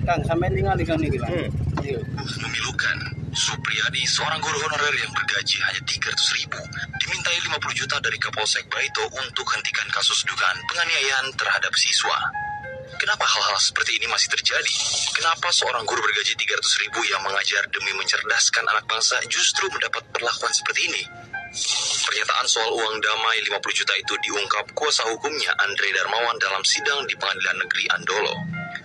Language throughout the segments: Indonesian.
Kang, sampai ningali Kang niki, Kang. Iya. Memilukan. Supriyadi, seorang guru honorer yang bergaji hanya 300.000, dimintai 50 juta dari Kapolsek Barito untuk hentikan kasus dugaan penganiayaan terhadap siswa. Kenapa hal-hal seperti ini masih terjadi? Kenapa seorang guru bergaji 300.000 yang mengajar demi mencerdaskan anak bangsa justru mendapat perlakuan seperti ini? Pernyataan soal uang damai 50 juta itu diungkap kuasa hukumnya Andre Darmawan dalam sidang di Pengadilan Negeri Andolo,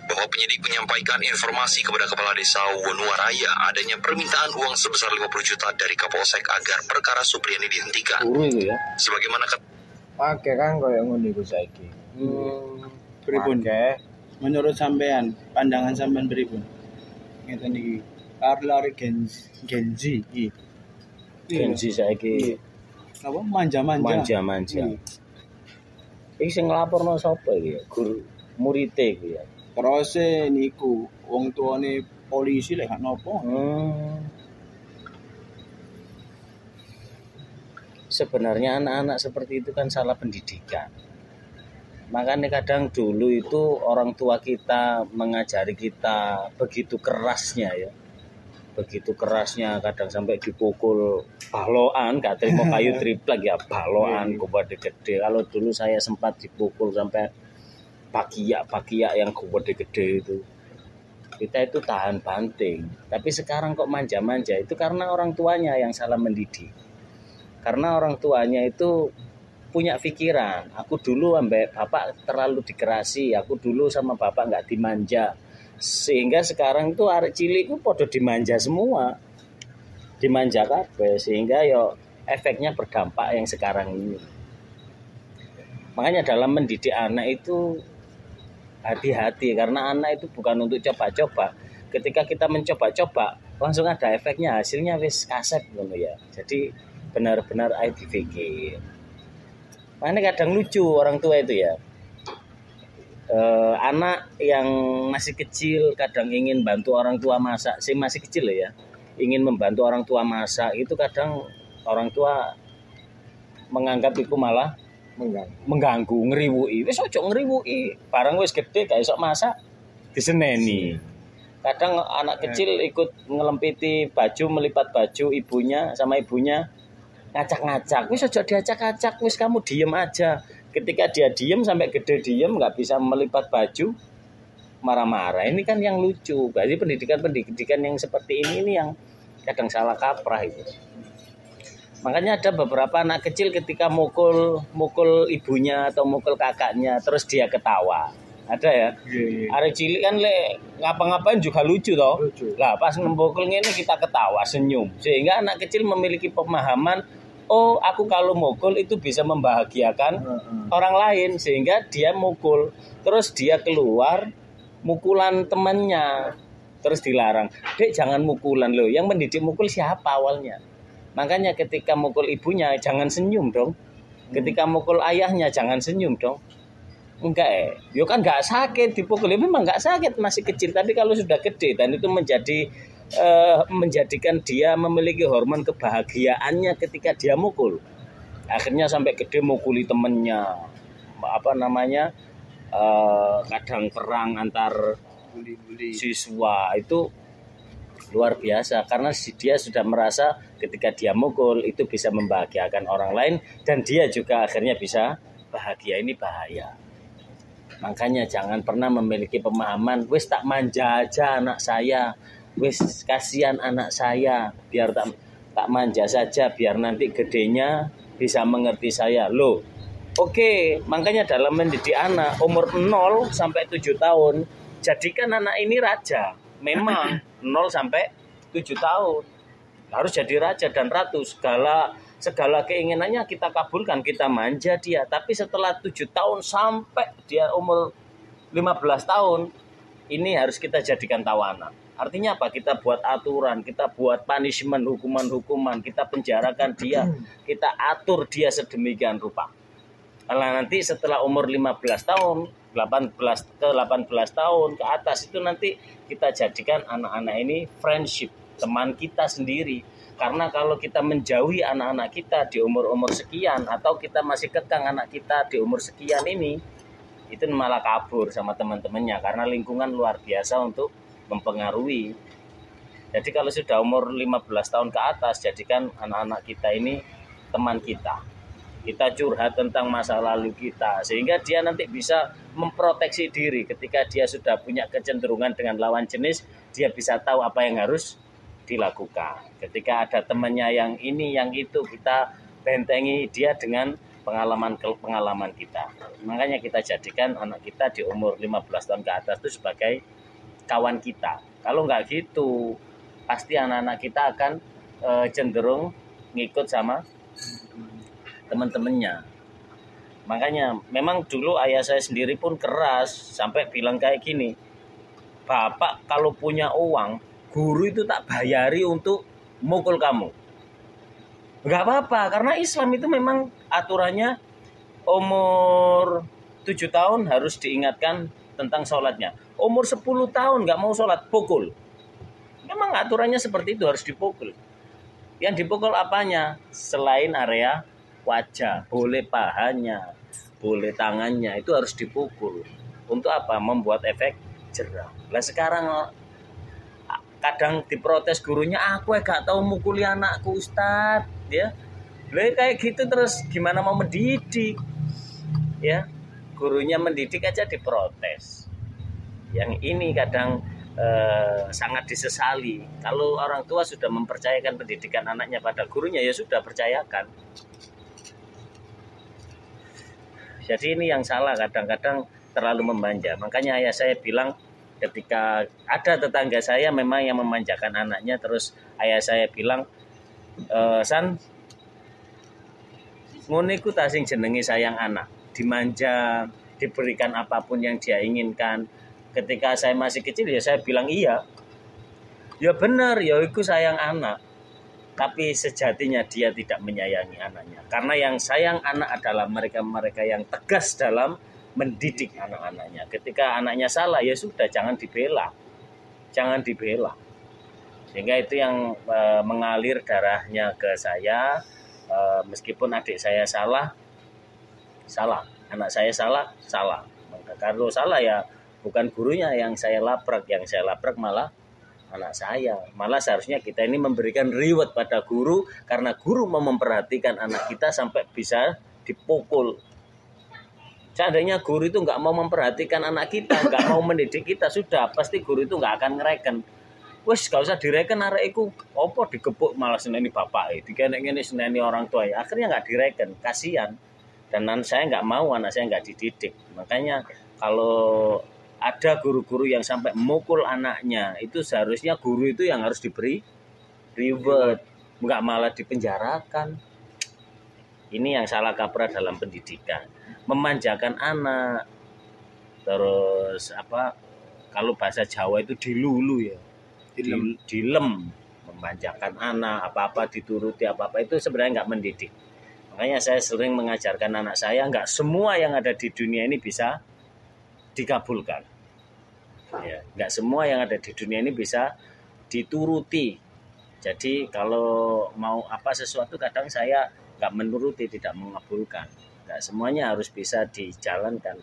bahwa penyidik menyampaikan informasi kepada Kepala Desa Wonuaraya adanya permintaan uang sebesar 50 juta dari Kapolsek agar perkara Supriyadi dihentikan. Ya. Sebagaimana Pakai kan koyo ngono iku saiki. Pripun? Menurut sampean, pandangan sampean pripun? Ngeten iki. Lari Genzi iki. Genzi saiki Apa manja-manja. manja. Iki sing nglaporno sapa iki? Guru murite iki ya. Proses niku wong tuane polisi lek gak nopo. Sebenarnya anak-anak seperti itu kan salah pendidikan. Makanya kadang dulu itu orang tua kita mengajari kita begitu kerasnya ya. Begitu kerasnya kadang sampai dipukul baloan, gak terima kayu triplek ya baloan gede. Kalau dulu saya sempat dipukul sampai pakiak yang gede itu. Kita itu tahan banting. Tapi sekarang kok manja-manja itu karena orang tuanya yang salah mendidik. Karena orang tuanya itu punya pikiran, aku dulu ambek bapak terlalu dikerasi, aku dulu sama bapak nggak dimanja, sehingga sekarang itu arek cilik itu podo dimanja semua, dimanja kabeh, sehingga yo efeknya berdampak yang sekarang ini. Makanya dalam mendidik anak itu hati-hati, karena anak itu bukan untuk coba-coba. Ketika kita mencoba-coba langsung ada efeknya, hasilnya wis kaset gitu ya. Jadi benar-benar dipikir. Makanya kadang lucu orang tua itu ya. Anak yang masih kecil kadang ingin bantu orang tua masak, masih kecil ya. Ingin membantu orang tua masak, itu kadang orang tua menganggap itu malah mengganggu, ngriwuki. Wis ojo ngriwuki, barang wis gede gak iso masak diseneni. Kadang anak kecil ikut ngelempiti baju, melipat baju ibunya sama ibunya ngacak-ngacak, wis aja diacak-acak, wis kamu diem aja. Ketika dia diem sampai gede diem, nggak bisa melipat baju, marah-marah. Ini kan yang lucu. Berarti pendidikan yang seperti ini yang kadang salah kaprah itu. Makanya ada beberapa anak kecil ketika mukul ibunya atau mukul kakaknya, terus dia ketawa. Ada ya. Arek cilik kan ngapa-ngapain juga lucu toh. Lah pas ngempukul ngene kita ketawa, senyum. Sehingga anak kecil memiliki pemahaman, oh aku kalau mukul itu bisa membahagiakan orang lain, sehingga dia mukul. Terus dia keluar mukulan temannya, terus dilarang. Dek jangan mukulan loh. Yang mendidik mukul siapa awalnya? Makanya ketika mukul ibunya jangan senyum dong. Ketika mukul ayahnya jangan senyum dong. Enggak yo kan enggak sakit dipukul, memang enggak sakit masih kecil, tapi kalau sudah gede dan itu menjadikan dia memiliki hormon kebahagiaannya ketika dia mukul. Akhirnya sampai gede mukuli temennya, kadang perang antar siswa, itu luar biasa karena dia sudah merasa ketika dia mukul itu bisa membahagiakan orang lain dan dia juga akhirnya bisa bahagia. Ini bahaya. Makanya jangan pernah memiliki pemahaman, wis tak manja aja anak saya, wis kasihan anak saya, biar tak manja saja, biar nanti gedenya bisa mengerti saya. Loh, oke, makanya dalam mendidik anak umur 0 sampai 7 tahun, jadikan anak ini raja. Memang 0 sampai 7 tahun harus jadi raja dan ratu, segala keinginannya kita kabulkan, kita manja dia. Tapi setelah 7 tahun sampai dia umur 15 tahun, ini harus kita jadikan tawanan. Artinya apa? Kita buat aturan, kita buat punishment, hukuman-hukuman, kita penjarakan dia, kita atur dia sedemikian rupa. Kalau nanti setelah umur 15 tahun, 18 tahun ke atas, itu nanti kita jadikan anak-anak ini friendship, teman kita sendiri. Karena kalau kita menjauhi anak-anak kita di umur-umur sekian, atau kita masih kekang anak kita di umur sekian ini, itu malah kabur sama teman-temannya karena lingkungan luar biasa untuk mempengaruhi. Jadi kalau sudah umur 15 tahun ke atas, jadikan anak-anak kita ini teman kita. Kita curhat tentang masa lalu kita, sehingga dia nanti bisa memproteksi diri. Ketika dia sudah punya kecenderungan dengan lawan jenis, dia bisa tahu apa yang harus dilakukan. Ketika ada temannya yang ini, yang itu, kita bentengi dia dengan pengalaman kita. Makanya kita jadikan anak kita di umur 15 tahun ke atas itu sebagai kawan kita. Kalau nggak gitu, pasti anak-anak kita akan cenderung ngikut sama teman-temannya. Makanya memang dulu ayah saya sendiri pun keras, sampai bilang kayak gini, Bapak kalau punya uang, guru itu tak bayari untuk mukul kamu. Gak apa-apa, karena Islam itu memang aturannya umur 7 tahun harus diingatkan tentang sholatnya. Umur 10 tahun gak mau sholat, pukul. Memang aturannya seperti itu, harus dipukul. Yang dipukul apanya? Selain area wajah, boleh pahanya, boleh tangannya, itu harus dipukul. Untuk apa? Membuat efek jerah. Lah sekarang kadang diprotes gurunya, aku gak tahu mukuli anakku Ustadz, ya. Lah kayak gitu terus gimana mau mendidik? Ya, gurunya mendidik aja diprotes. Yang ini kadang sangat disesali. Kalau orang tua sudah mempercayakan pendidikan anaknya pada gurunya, ya sudah percayakan. Jadi ini yang salah, kadang-kadang terlalu memanja. Makanya ayah saya bilang ketika ada tetangga saya memang yang memanjakan anaknya, terus ayah saya bilang, San, ngono iku ta sing jenenge sayang anak, dimanja, diberikan apapun yang dia inginkan. Ketika saya masih kecil ya saya bilang iya. Ya benar, ya iku sayang anak. Tapi sejatinya dia tidak menyayangi anaknya. Karena yang sayang anak adalah mereka-mereka yang tegas dalam mendidik anak-anaknya. Ketika anaknya salah, ya sudah, jangan dibela. Jangan dibela. Sehingga itu yang mengalir darahnya ke saya. Meskipun adik saya salah. Anak saya salah. Maka kalau salah ya bukan gurunya yang saya labrak. Yang saya labrak malah anak saya. Malah seharusnya kita ini memberikan reward pada guru, karena guru mau memperhatikan anak kita sampai bisa dipukul. Seandainya guru itu nggak mau memperhatikan anak kita, nggak mau mendidik kita, sudah pasti guru itu nggak akan ngereken. Wes gak usah direken arek iku, opo digebuk malah seneni bapak, dikene-kene seneni orang tua ya. Akhirnya nggak direken, kasihan. Dan saya nggak mau anak saya nggak dididik. Makanya kalau ada guru-guru yang sampai memukul anaknya, itu seharusnya guru itu yang harus diberi reward, nggak malah dipenjarakan. Ini yang salah kaprah dalam pendidikan, memanjakan anak, terus kalau bahasa Jawa itu dilulu ya, dilem, memanjakan anak, apa-apa dituruti, apa-apa itu sebenarnya nggak mendidik. Makanya saya sering mengajarkan anak saya, nggak semua yang ada di dunia ini bisa dikabulkan. Ya, nggak semua yang ada di dunia ini bisa dituruti. Jadi kalau mau sesuatu kadang saya nggak menuruti, tidak mengabulkan. Nggak semuanya harus bisa dijalankan.